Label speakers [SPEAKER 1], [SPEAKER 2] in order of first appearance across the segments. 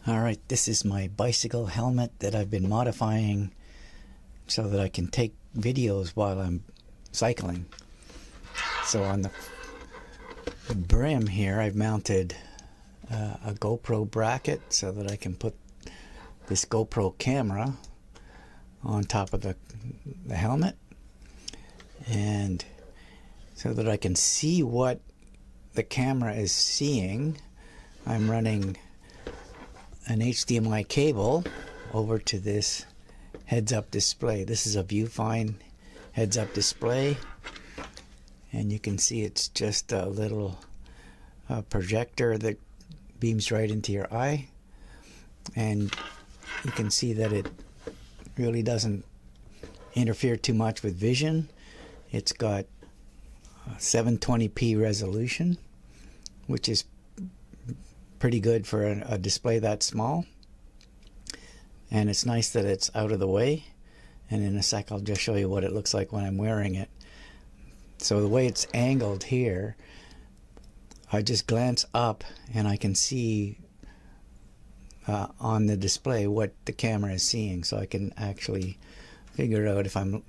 [SPEAKER 1] Alright, this is my bicycle helmet that I've been modifying so that I can take videos while I'm cycling. So on the brim here I've mounted a GoPro bracket so that I can put this GoPro camera on top of the helmet, and so that I can see what the camera is seeing, I'm running an HDMI cable over to this heads-up display. This is a viewfind heads-up display, and you can see it's just a little projector that beams right into your eye, and you can see that it really doesn't interfere too much with vision. It's got 720p resolution, which is pretty good for a display that small, and it's nice that it's out of the way. And in a sec I'll just show you what it looks like when I'm wearing it. So the way it's angled here, I just glance up and I can see on the display what the camera is seeing, so I can actually figure out if I'm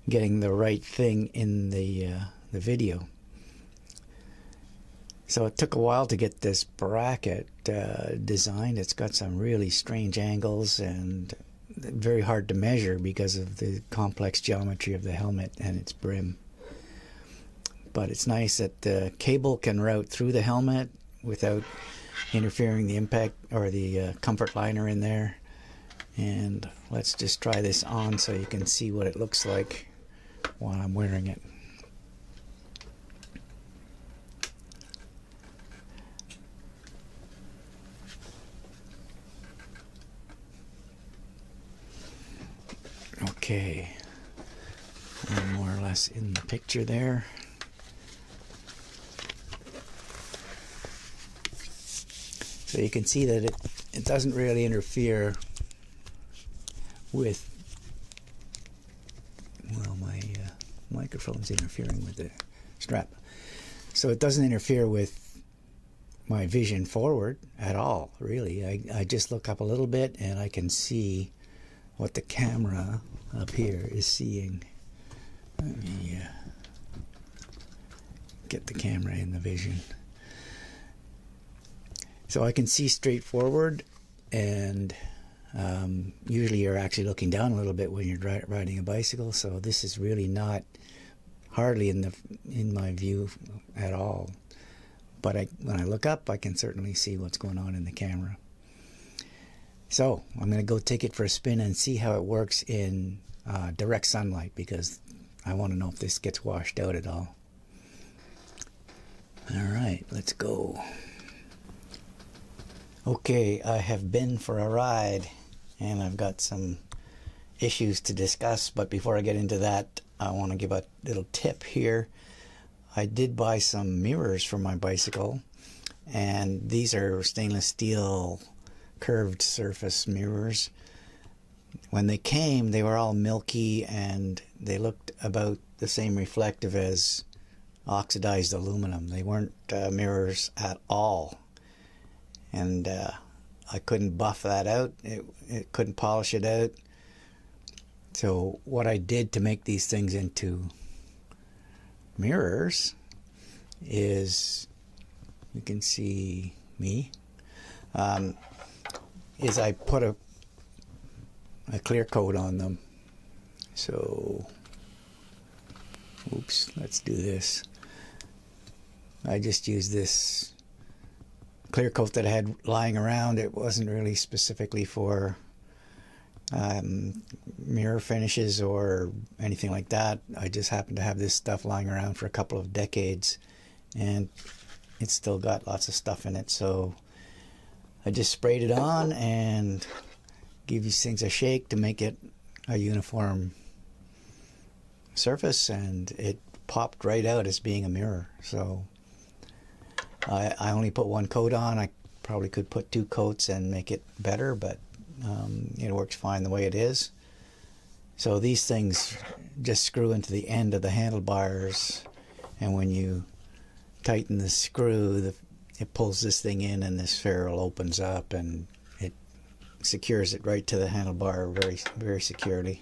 [SPEAKER 1] getting the right thing in the video. So it took a while to get this bracket designed. It's got some really strange angles and very hard to measure because of the complex geometry of the helmet and its brim. But it's nice that the cable can route through the helmet without interfering the impact or the comfort liner in there. And let's just try this on so you can see what it looks like while I'm wearing it. Okay, I'm more or less in the picture there. So you can see that it doesn't really interfere with, well, my microphone's interfering with the strap. So it doesn't interfere with my vision forward at all, really. I just look up a little bit and I can see what the camera up here is seeing. Let me get the camera in the vision. So I can see straight forward, and usually you're actually looking down a little bit when you're riding a bicycle, so this is really not hardly in my view at all. But when I look up, I can certainly see what's going on in the camera. So I'm going to go take it for a spin and see how it works in direct sunlight, because I want to know if this gets washed out at all. Alright, let's go. Okay, I have been for a ride and I've got some issues to discuss, but before I get into that, I want to give a little tip here. I did buy some mirrors for my bicycle, and these are stainless steel curved surface mirrors. When they came, they were all milky and they looked about the same reflective as oxidized aluminum. They weren't mirrors at all, and I couldn't buff that out. It couldn't polish it out. So what I did to make these things into mirrors is, you can see me, is I put a clear coat on them. So, oops, let's do this. I just used this clear coat that I had lying around. It wasn't really specifically for mirror finishes or anything like that. I just happened to have this stuff lying around for a couple of decades, and it's still got lots of stuff in it, so I just sprayed it on and give these things a shake to make it a uniform surface, and it popped right out as being a mirror. So I only put one coat on. I probably could put 2 coats and make it better, but it works fine the way it is. So these things just screw into the end of the handlebars, and when you tighten the screw, it pulls this thing in and this ferrule opens up and it secures it right to the handlebar very, very securely.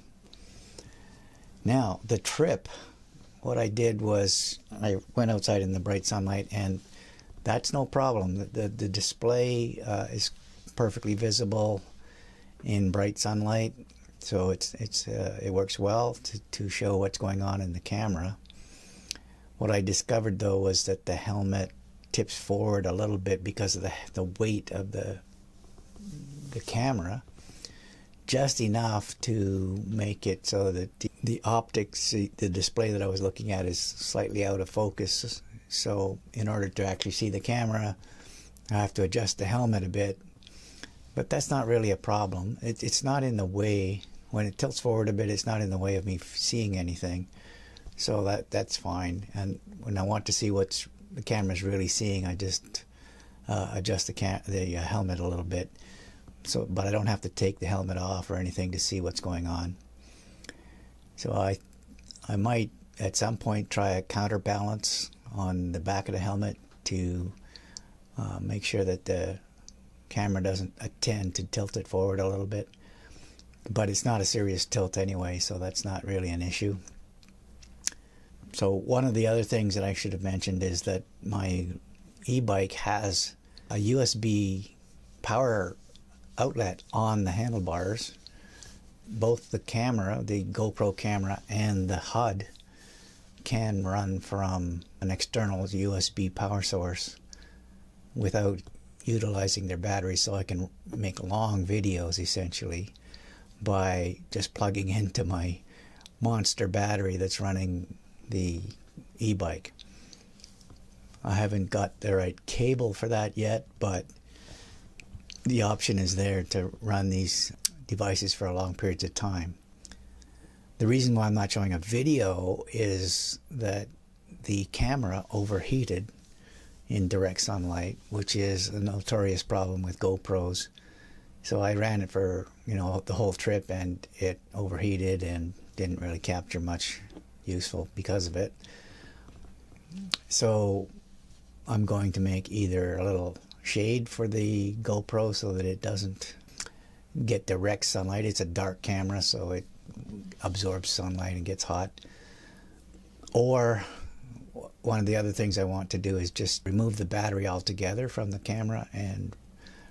[SPEAKER 1] Now, the trip, what I did was I went outside in the bright sunlight, and that's no problem. The display is perfectly visible in bright sunlight, so it works well to show what's going on in the camera. What I discovered though was that the helmet tips forward a little bit because of the weight of the camera, just enough to make it so that the optics, the display that I was looking at, is slightly out of focus. So in order to actually see the camera, I have to adjust the helmet a bit, but that's not really a problem. It's not in the way. When it tilts forward a bit, it's not in the way of me seeing anything, so that's fine. And when I want to see what the camera's really seeing, I just adjust the helmet a little bit. So, but I don't have to take the helmet off or anything to see what's going on. So I might at some point try a counterbalance on the back of the helmet to make sure that the camera doesn't tend to tilt it forward a little bit. But it's not a serious tilt anyway, so that's not really an issue. So one of the other things that I should have mentioned is that my e-bike has a USB power outlet on the handlebars. Both the camera, the GoPro camera, and the HUD can run from an external USB power source without utilizing their battery, so I can make long videos essentially by just plugging into my monster battery that's running the e-bike. I haven't got the right cable for that yet, but the option is there to run these devices for long periods of time. The reason why I'm not showing a video is that the camera overheated in direct sunlight, which is a notorious problem with GoPros. So I ran it for, the whole trip, and it overheated and didn't really capture much useful because of it. So I'm going to make either a little shade for the GoPro so that it doesn't get direct sunlight. It's a dark camera, so it absorbs sunlight and gets hot. Or one of the other things I want to do is just remove the battery altogether from the camera and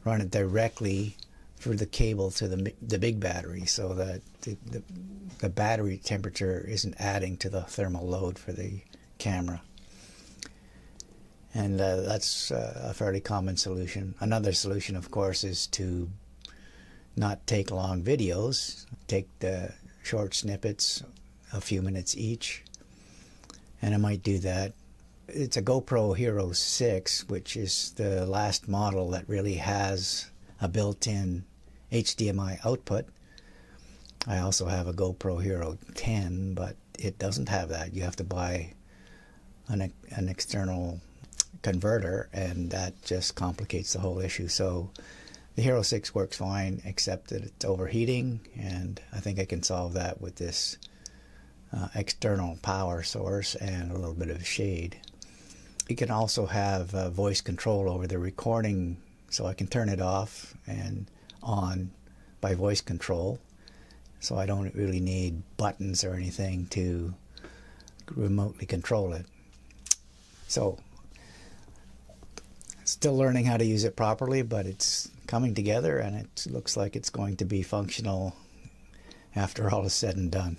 [SPEAKER 1] run it directly through the cable to the big battery, so that the battery temperature isn't adding to the thermal load for the camera. And that's a fairly common solution. Another solution, of course, is to not take long videos. Take the short snippets, a few minutes each, and I might do that. It's a GoPro Hero 6, which is the last model that really has a built-in HDMI output. I also have a GoPro Hero 10, but it doesn't have that. You have to buy an external converter, and that just complicates the whole issue. So the Hero 6 works fine, except that it's overheating, and I think I can solve that with this external power source and a little bit of shade. You can also have voice control over the recording, so I can turn it off and on by voice control, so I don't really need buttons or anything to remotely control it. So still learning how to use it properly, but it's coming together, and it looks like it's going to be functional after all is said and done.